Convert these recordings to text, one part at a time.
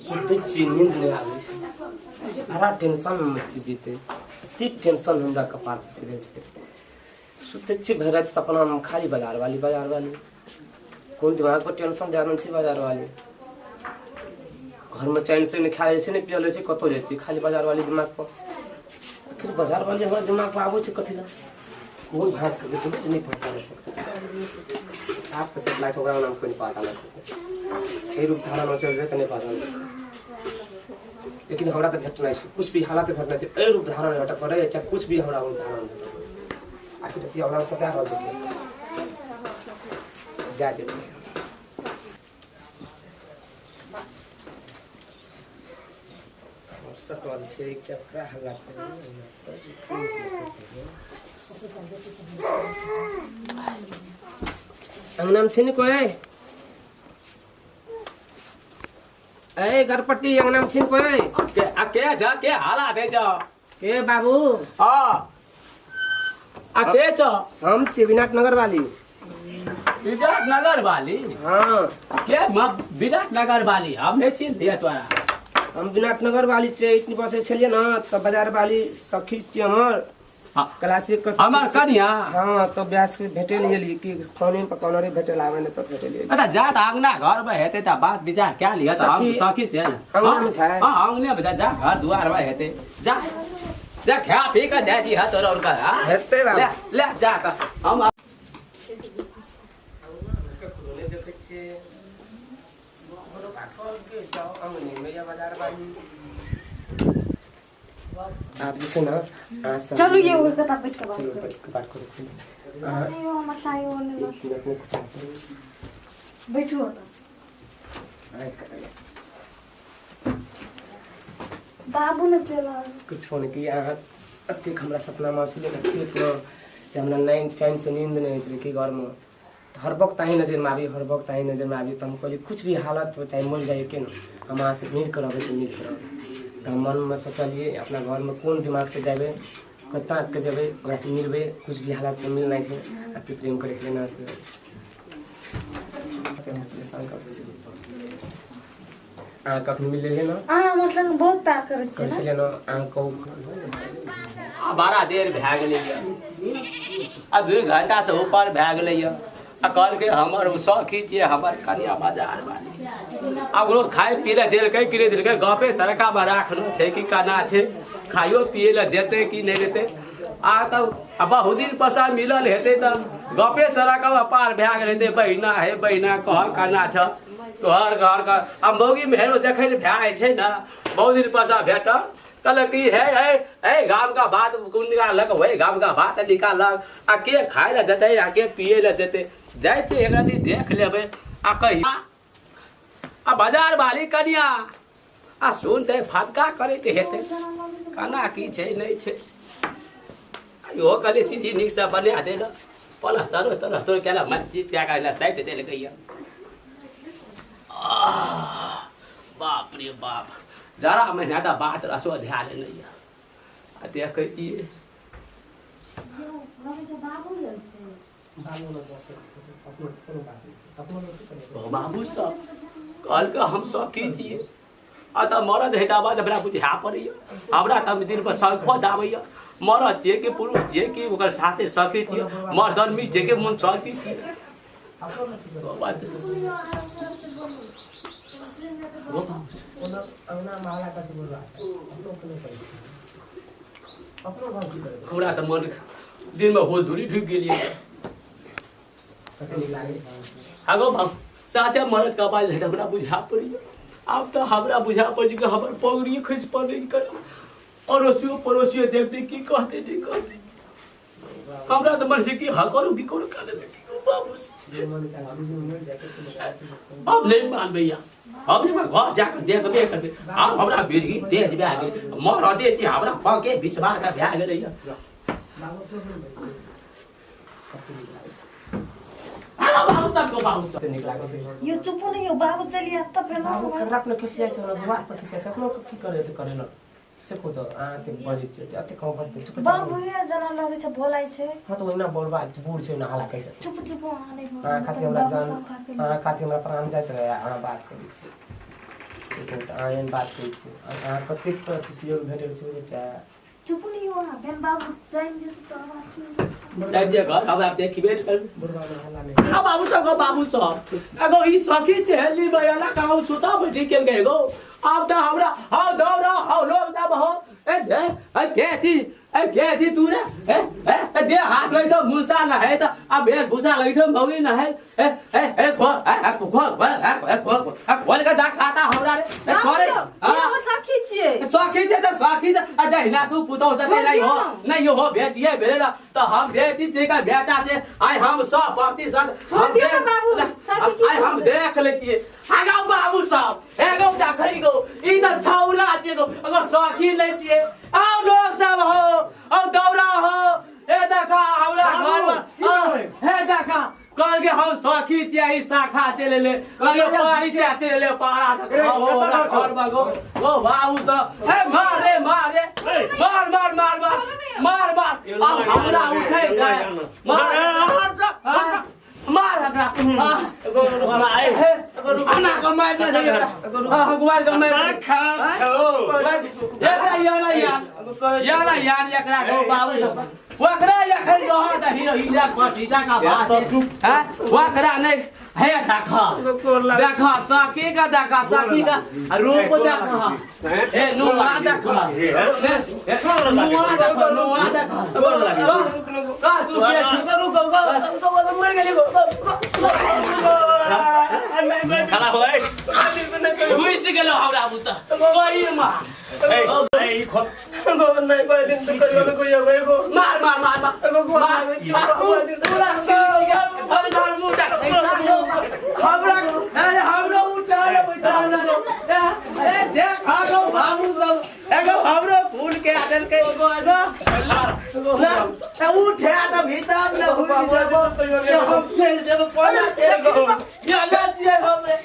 सुते छी नींद नहीं आवे छै बड़ा टेंशन में मची बीते अति टेंशन हमरा कपार पे चढ़े छै सुते छी भर रात सपना में खाली बाजार वाली कौन दिमाग पर टेंशन जान छी बाजार वाली घर में चैन से नहीं खाए से नहीं पियल छै कतो जाय छी खाली बाजार वाली दिमाग पर आखिर बाजार वाली हमरा दिमाग पर आबै छै कथि ला कौन भाज कर देते नहीं पहचान सकते आप तो सब लाइक होगा नाम कोई पता नहीं सकते ये रूप धारण हो चल रहे नहीं पता लेकिन हमरा तो भेटना है कुछ भी हालत भेटना है ए रूप धारण हटा करे चाहे कुछ भी हमरा रूप धारण आखिर तो हमरा सदा हो जाए जा दे सकल से क्या का हालत अंगना में छिन कोई ए गरपट्टी अंगना में छिन कोई के जा के हाला दे जा के बाबू हां के छ हम विराट नगर वाली विराट नगर वाली हां के विराट नगर वाली हम नहीं चिन्ह दिया तोरा हम विराट नगर वाली छे इतनी बसे छलिए ना तो बाजार वाली सखी छे हमर क्लासिक का हमर कनिया हां तो ब्यास के भेटे लियली कि फोन पर कोनो रे भेटे लावे ने तो भेटे लियली अच्छा जा त आंगना घर में हेते त बात विचार क्या लिया त हम सखी से अंगना में छै हां आंगने में जा घर दुआर में हेते जा जा खा पी के जा जी हाथ और का हेते बाबू ले ले जा त हम देखे छे बड़ो काठल के जाओ अंगने में या बाजार वाली आप जैसे ना चलो ये वो कथा पेट का बात करो नहीं वो मसाई होने बैठो तो बाबू ने चला कुछ होने की यहाँ अति हमरा सपना में छले अति तो हमरा नाइन चैन से नींद नहीं होती कि घर में हर वक्त आई नजर में आवी हर वक्त आई नजर में आवी तो हम कहली कुछ भी हालत हो चाहे मर जाए के ना हम वहाँ से मिल कर तो मिल कर तो मन में सोचलिए अपना घर में कौन दिमाग से जाबे कत के जेबे ओकरा से मिलबे कुछ भी हालत में मिलना है अति प्रेम करे के ना से कखन मिले है ना मतलब बहुत प्यार करे छे कैसे लेना को 12 देर भए गेलै अब 2 घंटा से ऊपर भए गेलै आ कहल के हमर सखी जे हमर कन्या बाजार वाली अब लोग खाए पीले देलकै कि नहीं देलकै गपे सड़का में राखलो छै कि काना छै खाइयो पिए ले देते कि नहीं देते आ तब बहुत दिन पसा मिलल हेते त गपे सड़का में पार भए गेल हेते बहिना हे बहिना कह काना छ तोहर घर का अब मौगी मेहरो देखै ले भए छै ना बहुत दिन पसा भेटल कहल कि हे गाम का बात निकालक वही गाम का बात निकालक आ के खाए ले देते आ के पिए ले देते जाए छे एक रति देख लेबे आ कही आ बाजार वाली कनिया आ सुनते फटका करे के हेते काना की छै नहीं छै यो कले सीधी निक से बना दे ल पलस्तर केला मच्छी प्याका ला साइड दे ले गया बाप रे बाप जरा महीना का बात रसो ध्यान नहीं है देखे छी बाबू सब कल के हम सखी दिए आ त मरद हेताबा हमरा बुझा पड़ैया हमरा त दिन पर सखो दाबैया मरद जे के पुरुष जे के ओकर साथे सखी दिए मर्दन मी जे के मन सखी दिए हमरा त मन दिन में होल दूरी ढुक गेलिए आगो बाबू साथे मरद का बाल है हमरा बुझा पड़िए अब तो हमरा बुझा पड़ कि हमर पगड़ी खस पड़े कर पड़ोसियो देखते की कहते नहीं कहते हमरा तो मन से की हकरो भी करो काले बेटी बाबू अब नहीं मान भैया अब मैं घर जाकर देखबे करबे अब हमरा बिरगी तेज भए गेल मर दे छी हमरा पके विश्वास भए गेलै यो चुप नहीं यो बाबू चलिए त फेर बाबू खराब न किसी ऐसे न दुआ पर किसी ऐसे न की करे तो करे न से को तो आ के बजे छ अते कम बस्ते चुप बाबू ये जना लगे छ बोलाइ छ हां तो ओइना बोलबा बूढ़ छ न हाला कहै छ चुप चुप आ नहीं खाती हमरा जान खाती हमरा प्राण जात रहे आ बात करी आयन बात होइ छै अहाँ कतेक तरह सहयोग भेटै छै चाचा चुप नहीं हुआ बहन बाबू जाएंगे तो आवाज जाइ जे घर अब आप देखिबे कर बुढ़वा में हल्ला नहीं आ बाबू सब एगो ई सखी से हेली बयाना कहू सुता बैठी के गो अब त हमरा हाउ दौड़ा हाउ लोग दब हो कैसी तू रे दे हाथ लगे सब मुसा ना है त अब बेस भूसा लगे सब भौगी ना है खोल का दा खाता हमरा रे करे सखी छिए सखी छे त सखी त जहिना तू पुतौ से नहीं हो बेटिए भेले त हम बेटी ते का बेटा से आइ हम 100% छोड़ दियो ना बाबू सखी आइ हम देख लेतिए आगा बाबू साहब एगो देखै गो ई त छौला छे गो अगर सखी लेतिए आओ लोग सब हो औ दौड़ा हो ए देखा हमरा घर हे देखा कल के हम सखी चाहिए शाखा चले ले कल के पारी चले ले पारा तक घर बगो ओ बाबू सब ए मार रे मार अब हमरा उठे जाए मार हमरा खाना को मार दे भगवान को मार खा यार एकरा गो बाबू सब वकरा यखन रह त हीरा पटीटा का बात है वकरा नहीं है देखा सखी का देखा सखी का रूप देखा ए नुआ देखा नुआ देखा का तू के रुक मर गेली खला होय हुई गेलो हमरा बुता कोई मा ए खो नहीं कोई दिन से कोई एगो मार हमरा उठा बैठा ए देख आगो बाबू सब एगो हमरो फूल के आदल के उठे त भीतर न हुई देबो हम से देबो कोना एगो या लातिए हमरे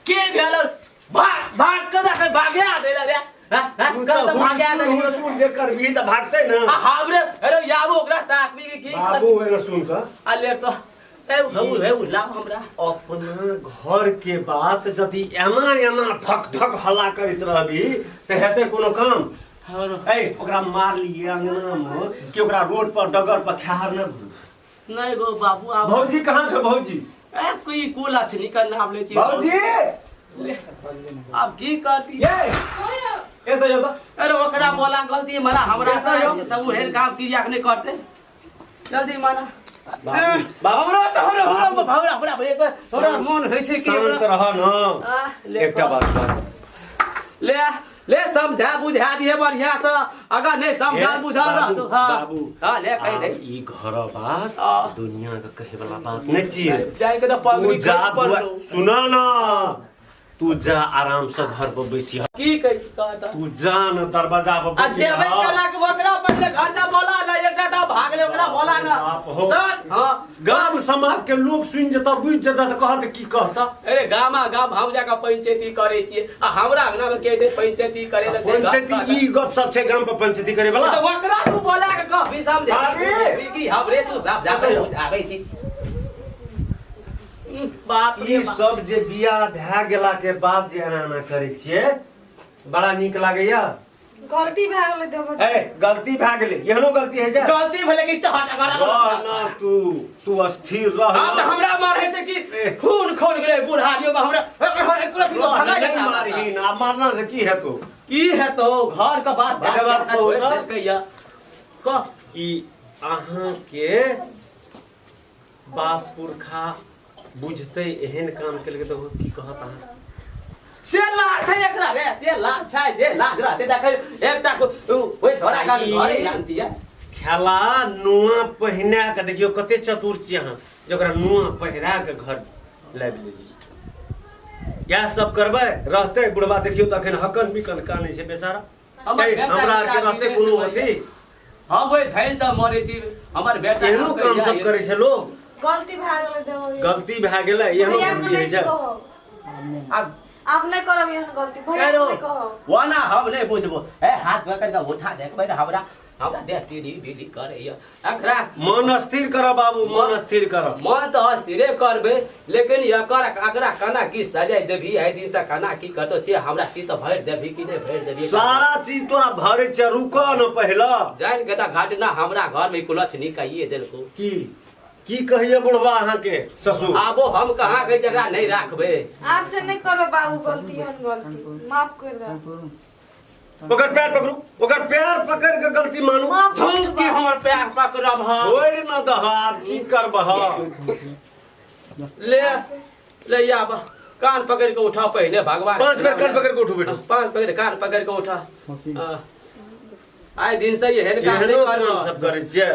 के भेल भाग के भागे आ दे रे तू तो भागे आ दे तू लेकर भी त भागते न हमरे अरे याबो ओकरा ताकबी की बाबू वेला सुन त आ ले तो हे उला हमरा अपना घर के बात जदी एना ठक हल्ला करत रहबी त हेते कोनो काम ए ओकरा मार लिए अंगना में कि ओकरा रोड पर डगर पर खाहर न घुर नहीं गो बाबू आ भौजी कहां छ भौजी ए कोई कुल अच्छी निकल नाम ले छी भौजी अब की करती ए तो जब अरे ओकरा बोला गलती मारा हमरा से सब हेर काम क्रिया नहीं करते जल्दी माना हमरा तो हमरा भावरा एक थोड़ा मन होय छै कि शांत रह न एकटा बात ले समझा बुझा दिए बढ़िया से अगर नहीं समझा बुझा रह तो बाबू हां ले कह दे ई घर बात दुनिया का कहे वाला बात नहीं छिए जाए के तो पगड़ी पर सुना ना तू जा आराम से घर पर बैठी की कहता तू जा न दरवाजा पर बैठी जेबे कला के ओकरा पहले घर जा बोला ना एकटा तो भाग ले ओकरा बोला ना सर हां गांव समाज के लोग सुन जता बुझ जता त कहत की कहता अरे गाम हम जाका पंचायती करे छिए आ हमरा अंगना में कह दे पंचायती करे ले पंचायती ई गप सब छे गांव पर पंचायती करे वाला तो ओकरा तू बोला के कह भी समझे की हमरे तू सब जाके आबै छी बाप रे ई सब जे बियाह भए गेला के बाद जे एना करे छिए बड़ा निक लागैया गलती भए गेलै देवर ए गलती भए गेलै एहनो गलती है जा गलती भेले कि तो हटा ना तू अस्थिर रह हम तो हमरा मारे छै कि खून खोल गेलै बुढ़ारियो में हमरा एकरा से भगा जाता मारही ना मारना से की हेतो की है तो घर का बात बात तो होता कहिया को ई अहाँ के बाप पुरखा बुझते एहन काम केलके तो की कहत अहाँ से लाज छै एकरा रे से लाज छै से लाज रहते देखे एकटा को ओइ छोरा का घर जानती है खेला नुआ पहिना के देखियो कते चतुर छी अहाँ जकरा नुआ पहिरा के घर लाबि लेली या सब करबै रहते बुढ़वा देखियो त अखन हकन बिकन कानै छै बेचारा हमरा के रहते कोनो अथी हम ओइ धैल से मरे छी हमर बेटा एहनो काम सब करे छै लोग गलती भए गेलै देवर गलती भए गेलै एहनो गलती है जा आप नहीं करब एहन गलती भैया नहीं कहो वाना हम नहीं बुझबो ए हाथ पकड़ के उठा देखबै हमरा हमरा देह पीढ़ी बीढ़ी करैया एकरा मन स्थिर कर बाबू, मन स्थिर कर। मन तो स्थिरे करबे, लेकिन एकरा कना की सजाय देभी, आइ दिन से कना की करतो से हमरा की तो भर देभी कि नहीं भर देभी। सारा चीज तोरा भरे छ, रुको न पहला। जान के घटना हमरा घर में कुलछ निकाइए देलको। की कहिए बुढ़वा अहाँ के ससुर? आबो हम कहाँ के जगह नहीं राखबे। आपसे नहीं करबे बाबू, गलती है गलती, माफ कर दे। ओकर पैर पकड़ू, ओकर पैर पकड़ के गलती मानू। माफ कर तुम दे की हमर पैर पकड़ब हम? छोड़ न दहार, की करबह? ले ले आब कान पकड़ के उठा पहले भगवान। 5 बेर कान पकड़ के उठू बेटा। 5 पकड़ कान पकड़ के उठा। आइ दिन से ये काम एहनो नहीं काम सब करे छियै।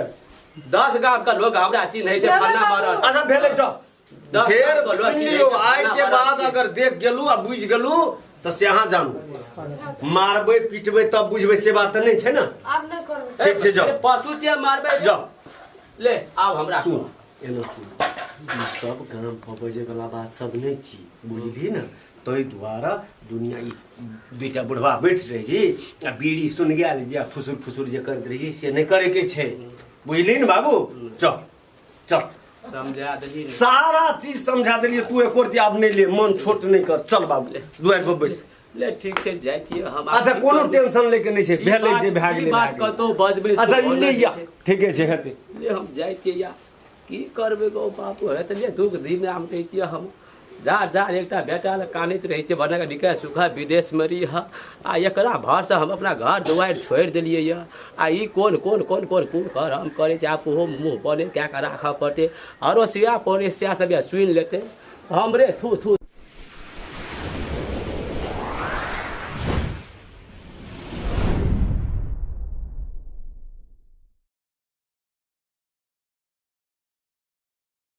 10 गांव का लोग हमरा चिन्है छै, फन्ना मारल। अच्छा भेले जाओ। 10 फेर गांव का लोग सुन चिन्है लियो, छै, आइ फन्ना के मारल। बाद अगर देख गेलू आ बुझ गेलू त से अहाँ जानू। मारबै पिटबै तब बुझबै से बात त नहीं छै न। आप नहीं करबे। ठीक छै जाओ। पशु छै मारबै जाओ। ले आब हमरा सुन एना सुन, ई सब गाम पर बजे वाला बात सब नहीं छी, बुझली न? तै द्वारा दुनिया ई दुईटा बुढ़वा बैठ रही जी आ बीड़ी सुन गेल जे फुसुर फुसुर जे करत रही से नहीं करे के छै, बुझली न बाबू? चल चल, समझा देली। सारा चीज समझा देलिए। तू एक और अब नहीं ले, मन छोट नहीं कर। चल बाबू दुआर पर बैठ। ले ठीक छै जाइ छियै हम। अच्छा कोनो टेंशन लेके नहीं छै, भेलै जे भए गेलै। बात कतौ बजबै। अच्छा ई ले या, ठीके छै हेतै। ले हम जाइ छियै या की करबै गो बापू, हे तऽ ले दुख दिन आम कहै छियै हम। जार एकटा बेटा ले कानैत रहै छै, बना के निकाय सुखा विदेश में रही है आ एकरा भर से हम अपना घर दुआरि छोड़ि देलियै या। आ ई कोन हम करे छै, आप ओहो मुँह बने कए के राखऽ पड़तै, अड़ोसिया पड़ोसिया सब सुनि लेतै हमरे थू